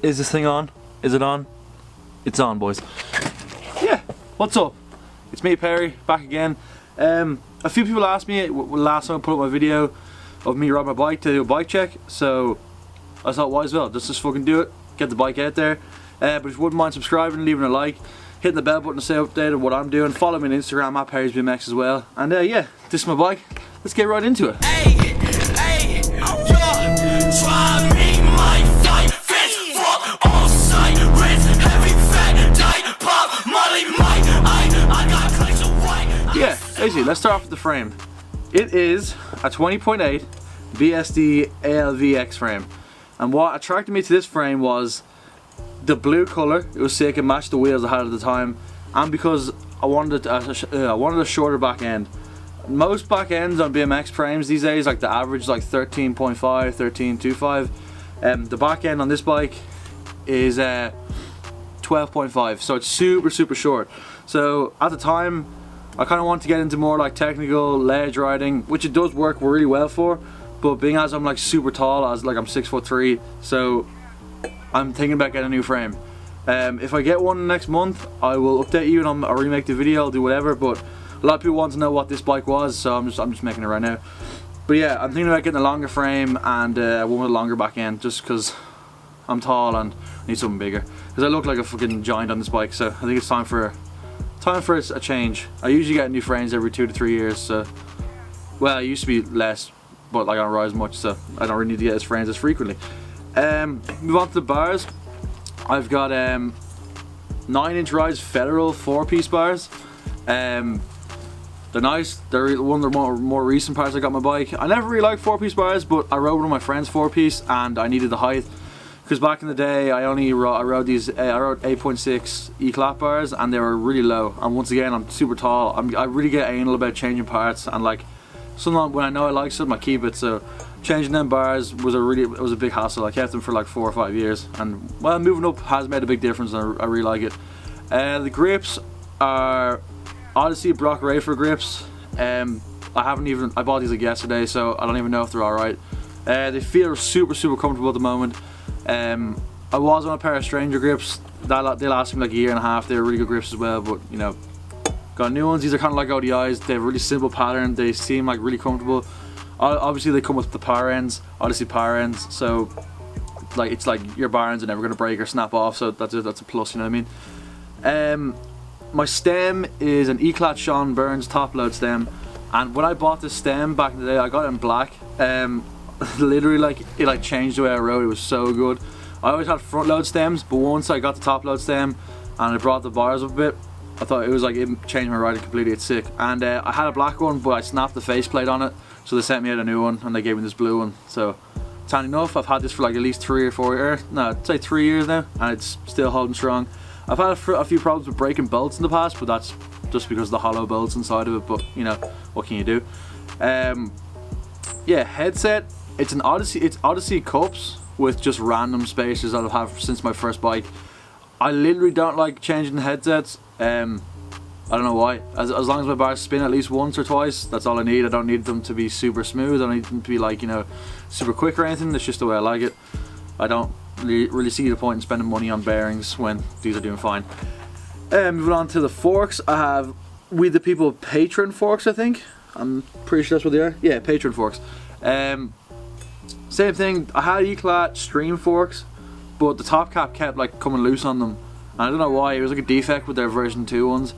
Is this thing on? Is it on? It's on, boys. Yeah, what's up? It's me, Perry, back again. A few people asked me last time I put up my video of me riding my bike to do a bike check, so I thought, why as well, just fucking do it, get the bike out there. But if you wouldn't mind subscribing, leaving a like, hitting the bell button to stay updated on what I'm doing, follow me on Instagram at PerryPlays as well. And yeah, this is my bike. Let's get right into it. Yeah, basically, let's start off with the frame. It is a 20.8 BSD ALVX frame, and what attracted me to this frame was the blue color. It was sick. It matched the wheels I had at the time, and because I wanted a shorter back end. Most back ends on BMX frames these days, like the average, like 13.5, 13.25. The back end on this bike is 12.5, so it's super short. So at the time, I kind of want to get into more like technical ledge riding, which it does work really well for, but being as I'm like super tall, I'm 6'3", so I'm thinking about getting a new frame. If I get one next month, I will update you and I'll remake the video, I'll do whatever, but a lot of people want to know what this bike was, so I'm just making it right now. But yeah, I'm thinking about getting a longer frame and one with a longer back end, just because I'm tall and I need something bigger, because I look like a fucking giant on this bike. So I think it's time for a change. I usually get new frames every 2 to 3 years, so, well, it used to be less, but like I don't ride as much, so I don't really need to get frames as frequently. Move on to the bars. I've got 9-inch Rise Federal 4-piece bars. They're nice. They're one of the more recent parts I got on my bike. I never really liked 4-piece bars, but I rode one of my friend's 4-piece and I needed the height. Because back in the day, I rode 8.6 E-clap bars and they were really low. And once again, I'm super tall. I really get anal about changing parts, and like sometimes when I know I like something, I keep it. So changing them bars was a big hassle. I kept them for like 4 or 5 years, and well, moving up has made a big difference, and I really like it. The grips are Odyssey Brock Rafer grips. I bought these like yesterday, so I don't even know if they're alright. They feel super comfortable at the moment. I was on a pair of Stranger grips. They lasted me like a year and a half. They were really good grips as well, but you know, got new ones. These are kind of like ODIs. They have a really simple pattern. They seem like really comfortable. Obviously they come with the power ends, Odyssey power ends, so like it's like your bar ends are never going to break or snap off, so that's a plus, you know what I mean. My stem is an E-clap Sean Burns top load stem, and when I bought this stem back in the day, I got it in black. Literally it changed the way I rode. It was so good. I always had front load stems, but once I got the top load stem and it brought the bars up a bit, I thought it changed my riding completely. It's sick. And I had a black one, but I snapped the faceplate on it, so they sent me out a new one and they gave me this blue one. So it's handy enough. I've had this for like at least 3 or 4 years. No, I'd say 3 years now, and it's still holding strong. I've had a few problems with breaking bolts in the past, but that's just because of the hollow bolts inside of it, but you know, what can you do? Yeah, headset, it's Odyssey cups with just random spacers that I've had since my first bike. I literally don't like changing the headsets. I don't know why. As long as my bars spin at least once or twice, that's all I need. I don't need them to be super smooth. I don't need them to be like, you know, super quick or anything. That's just the way I like it. I don't really see the point in spending money on bearings when these are doing fine. Moving on to the forks, I have We The People Patron forks, I think. I'm pretty sure that's what they are. Yeah, Patron forks. Same thing, I had E-clap Stream forks, but the top cap kept like coming loose on them. And I don't know why, it was like a defect with their version 2 ones.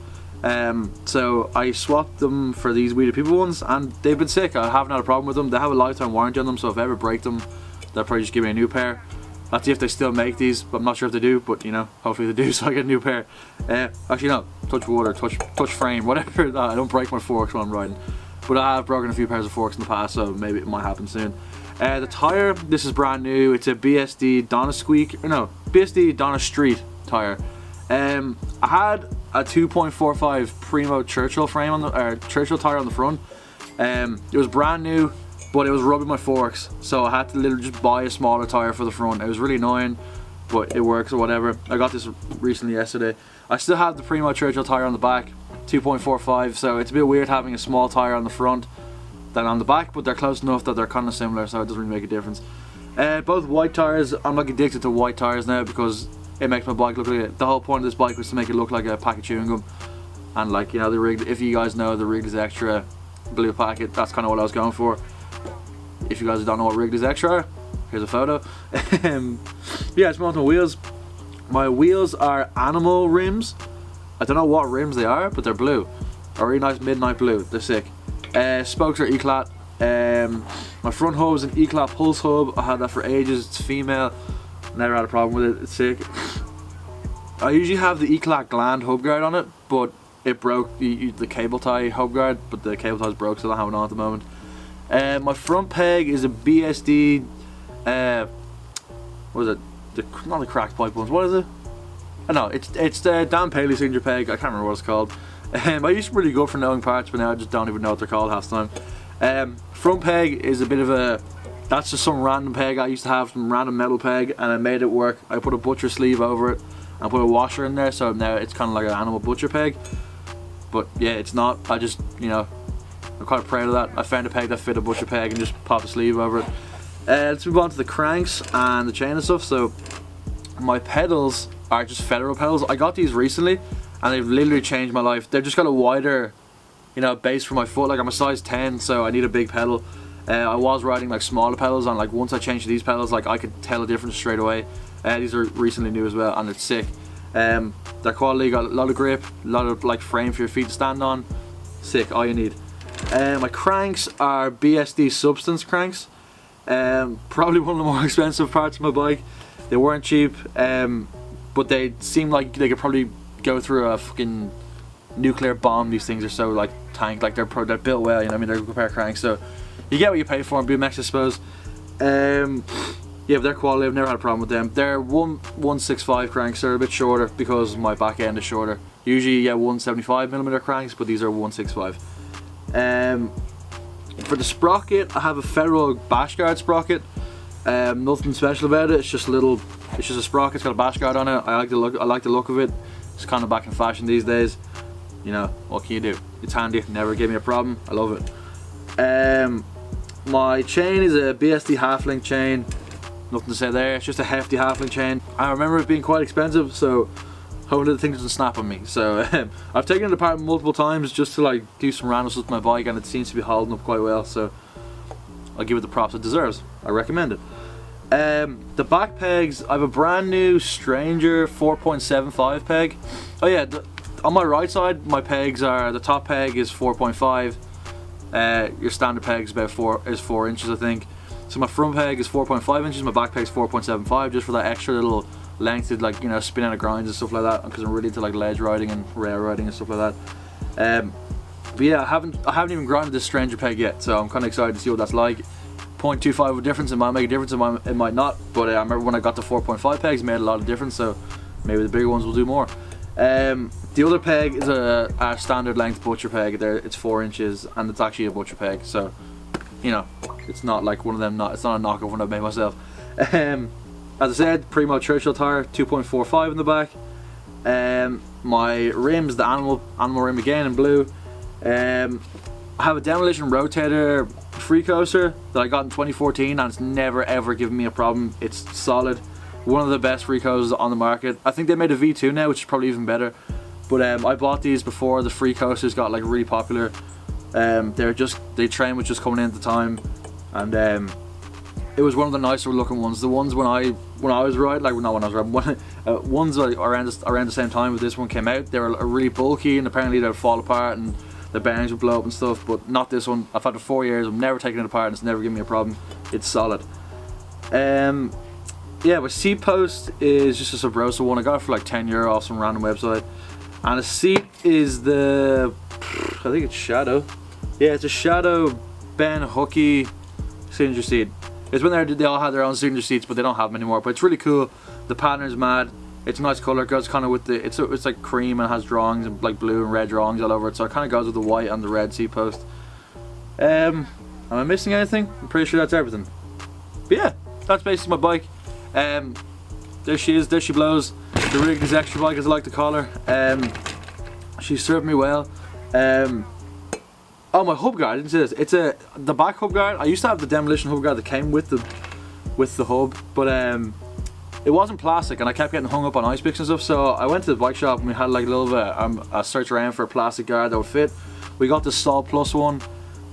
So I swapped them for these We The People ones, and they've been sick. I haven't had a problem with them. They have a lifetime warranty on them, so if I ever break them, they'll probably just give me a new pair. That's if they still make these, but I'm not sure if they do, but you know, hopefully they do, so I get a new pair. Actually no, touch wood or touch frame, whatever. I don't break my forks while I'm riding. But I have broken a few pairs of forks in the past, so maybe it might happen soon. The tyre, this is brand new. It's a BSD Donna Street tyre. I had a 2.45 Primo Churchill frame on the Churchill tyre on the front. It was brand new, but it was rubbing my forks, so I had to literally just buy a smaller tyre for the front. It was really annoying, but it works or whatever. I got this recently yesterday. I still have the Primo Churchill tyre on the back, 2.45, so it's a bit weird having a small tyre on the front than on the back, but they're close enough that they're kind of similar, so it doesn't really make a difference. Both white tires. I'm like addicted to white tires now because it makes my bike look like it. The whole point of this bike was to make it look like a pack of chewing gum. And like, you know, the rig, if you guys know the Wrigley's Extra blue packet, that's kind of what I was going for. If you guys don't know what Wrigley's Extra are, here's a photo. Yeah, it's on my wheels. My wheels are animal rims. I don't know what rims they are, but they're blue. A really nice midnight blue, they're sick. Spokes are Eclat. My front hub is an Eclat Pulse hub. I had that for ages, it's female. Never had a problem with it, it's sick. I usually have the Eclat gland hub guard on it, but it broke the cable tie hub guard, but the cable tie's broke, so I don't have it on at the moment. My front peg is a BSD, what is it? Not the cracked pipe ones, what is it? I know, it's the Dan Paley signature peg, I can't remember what it's called. I used to be really good for knowing parts, but now I just don't even know what they're called half the time. Front peg is a bit of a, that's just some random peg. I used to have some random metal peg and I made it work. I put a butcher sleeve over it and put a washer in there, so now it's kind of like an animal butcher peg. But yeah, it's not. I just, you know, I'm quite proud of that. I found a peg that fit a butcher peg and just popped a sleeve over it. Let's move on to the cranks and the chain and stuff. So my pedals are just federal pedals. I got these recently and they've literally changed my life. They've just got a wider, you know, base for my foot. Like I'm a size 10, so I need a big pedal. I was riding like smaller pedals, and like once I changed to these pedals, like I could tell a difference straight away. These are recently new as well, and it's sick. Their quality, got a lot of grip, a lot of like frame for your feet to stand on. Sick, all you need. My cranks are BSD Substance cranks. Probably one of the more expensive parts of my bike. They weren't cheap, but they seem like they could probably go through a fucking nuclear bomb. These things are so like tanked, like they're built well, you know what I mean? They're a good pair of cranks, so you get what you pay for in BMX, I suppose. Yeah, but their quality, I've never had a problem with them. They're 165 cranks, they're a bit shorter because my back end is shorter. Usually, yeah, 175mm cranks, but these are 165. For the sprocket, I have a Federal bash guard sprocket. Nothing special about it. It's just a sprocket. It's got a bash guard on it. I like the look of it. It's kind of back in fashion these days. You know, what can you do? It's handy. Never gave me a problem. I love it. My chain is a BSD half-link chain. Nothing to say there. It's just a hefty half-link chain. I remember it being quite expensive, so hopefully the thing doesn't snap on me. So I've taken it apart multiple times just to like do some random stuff with my bike, and it seems to be holding up quite well. So I'll give it the props it deserves. I recommend it. The back pegs, I have a brand new Stranger 4.75 peg. Oh yeah, on my right side, my pegs are, the top peg is 4.5. Your standard peg is 4 inches, I think. So my front peg is 4.5 inches, my back peg is 4.75, just for that extra little length to, like, you know, spin out of grinds and stuff like that, because I'm really into like ledge riding and rail riding and stuff like that. But yeah, I haven't even grinded this Stranger peg yet, so I'm kind of excited to see what that's like. 0.25 of a difference, it might make a difference, it might not, but I remember when I got the 4.5 pegs, it made a lot of difference, so maybe the bigger ones will do more. The other peg is a standard length butcher peg. It's 4 inches, and it's actually a butcher peg, so you know, it's not like one of them. It's not a knockoff one I've made myself. As I said, Primo Churchill tire, 2.45 in the back. My rims, the animal rim again in blue. I have a Demolition Rotator free coaster that I got in 2014, and it's never ever given me a problem. It's solid. One of the best free coasters on the market. I think they made a V2 now, which is probably even better. But I bought these before the free coasters got like really popular. The train was just coming in at the time, and it was one of the nicer looking ones. The ones when I was riding, like not when I was riding, ones around the same time with this one came out, they were really bulky, and apparently they'd fall apart and the bearings would blow up and stuff. But not this one. I've had it for 4 years. I've never taken it apart, and it's never given me a problem. It's solid. Yeah, my seat post is just a Subrosa one. I got it for like €10 off some random website. And the seat is the, I think it's Shadow. Yeah, it's a Shadow Ben Hooky signature seat. It's when they all had their own signature seats, but they don't have them anymore. But it's really cool. The pattern is mad. It's a nice color. It goes kind of with the, it's like cream and has drawings and like blue and red drawings all over it. So it kind of goes with the white and the red seat post. Am I missing anything? I'm pretty sure that's everything. But yeah, that's basically my bike. There she is, there she blows. The Wrigley's Extra bike, as I like to call her. She served me well. Oh, my hub guard, I didn't say this. It's the back hub guard. I used to have the Demolition hub guard that came with with the hub, but it wasn't plastic, and I kept getting hung up on ice picks and stuff. So I went to the bike shop and we had like a little bit a search around for a plastic guard that would fit. We got the Stall Plus one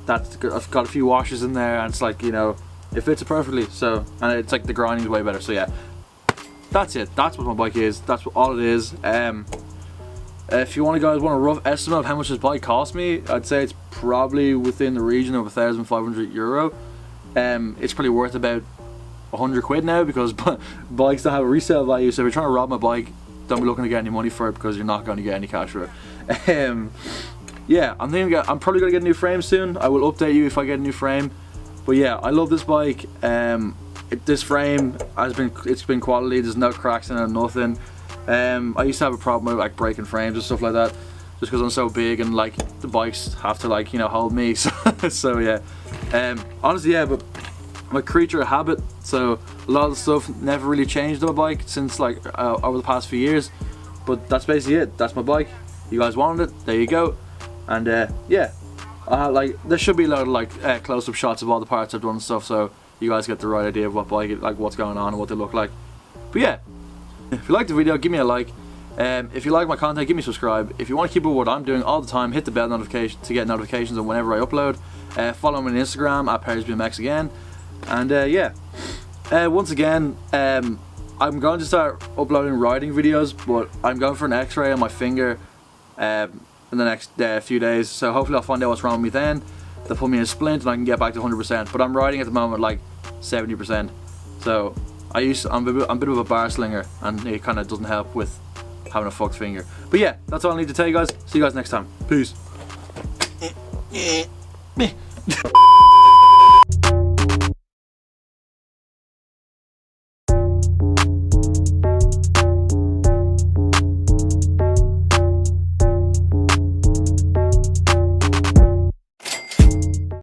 that's got a few washers in there, and it's like, you know, it fits it perfectly. So, and it's like the grinding's way better. So yeah, that's it. That's what my bike is. That's what all it is. If you guys want a rough estimate of how much this bike cost me, I'd say it's probably within the region of €1,500. It's probably worth about 100 quid now, because bikes don't have a resale value. So if you're trying to rob my bike, don't be looking to get any money for it, because you're not going to get any cash for it. Yeah, I'm probably gonna get a new frame soon. I will update you if I get a new frame. But yeah, I love this bike. This frame it's been quality. There's no cracks in it, nothing. I used to have a problem with like breaking frames and stuff like that, just because I'm so big and like the bikes have to, like, you know, hold me. So yeah, honestly, yeah, but I'm a creature of habit, so a lot of the stuff never really changed on my bike since like over the past few years. But that's basically it. That's my bike. You guys wanted it, there you go. And yeah, like there should be a lot of like close-up shots of all the parts I've done and stuff, so you guys get the right idea of what bike, like what's going on and what they look like. But yeah, if you like the video, give me a like. If you like my content, give me a subscribe. If you want to keep up with what I'm doing all the time, hit the bell notification to get notifications on whenever I upload. Follow me on Instagram at PerryPlays again. And yeah, once again, I'm going to start uploading riding videos, but I'm going for an X-ray on my finger in the next few days, so hopefully I'll find out what's wrong with me then. They'll put me in a splint and I can get back to 100%, but I'm riding at the moment like 70%, so I'm a bit of a bar slinger, and it kind of doesn't help with having a fucked finger. But yeah, that's all I need to tell you guys. See you guys next time. Peace.